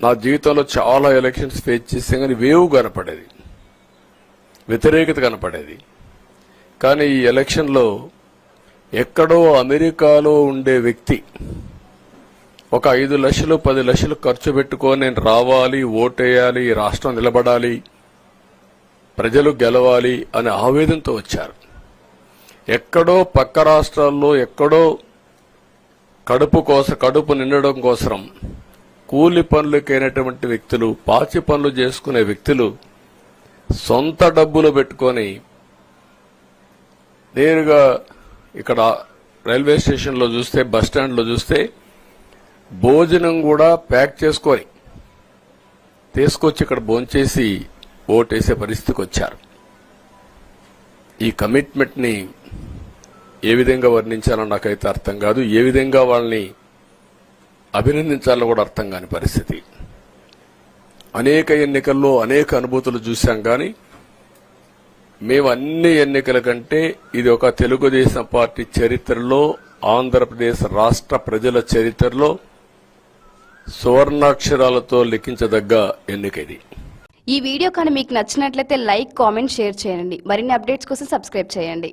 నా జీవితంలో చాలా ఎలక్షన్స్ ఫేస్ చేస్తే కానీ వేవ్ కనపడేది, వ్యతిరేకత కనపడేది. కానీ ఈ ఎలక్షన్లో ఎక్కడో అమెరికాలో ఉండే వ్యక్తి ఒక 5 లక్షలు 10 లక్షలు ఖర్చు పెట్టుకొని నేను రావాలి, ఓటేయాలి, రాష్ట్రం నిలబడాలి, ప్రజలు గెలవాలి అనే ఆవేదనతో వచ్చారు. ఎక్కడో పక్క రాష్ట్రాల్లో ఎక్కడో కడుపు నిండడం కోసం కూలి పనులకైనటువంటి వ్యక్తులు, పాచి పనులు చేసుకునే వ్యక్తులు సొంత డబ్బులు పెట్టుకొని నేరుగా ఇక్కడ రైల్వే స్టేషన్లో చూస్తే, బస్టాండ్లో చూస్తే భోజనం కూడా ప్యాక్ చేసుకొని తీసుకొచ్చి ఇక్కడ భోంచేసి ఓటేసే పరిస్థితికి వచ్చారు. ఈ కమిట్మెంట్ ని ఏ విధంగా వర్ణించాలో నాకైతే అర్థం కాదు. ఏ విధంగా వాళ్ళని అభినందించాలో కూడా అర్థం కాని పరిస్థితి. అనేక ఎన్నికల్లో అనేక అనుభూతులు చూశాం. కానీ మేము అన్ని ఎన్నికల కంటే ఇది ఒక తెలుగుదేశం పార్టీ చరిత్రలో, ఆంధ్రప్రదేశ్ రాష్ట్ర ప్రజల చరిత్రలో సువర్ణాక్షరాలతో లిఖించదగ్గ ఎన్నిక ఇది. ఈ వీడియో కానీ మీకు నచ్చినట్లయితే లైక్, కామెంట్, షేర్ చేయండి. మరిన్ని అప్డేట్స్ కోసం సబ్స్క్రైబ్ చేయండి.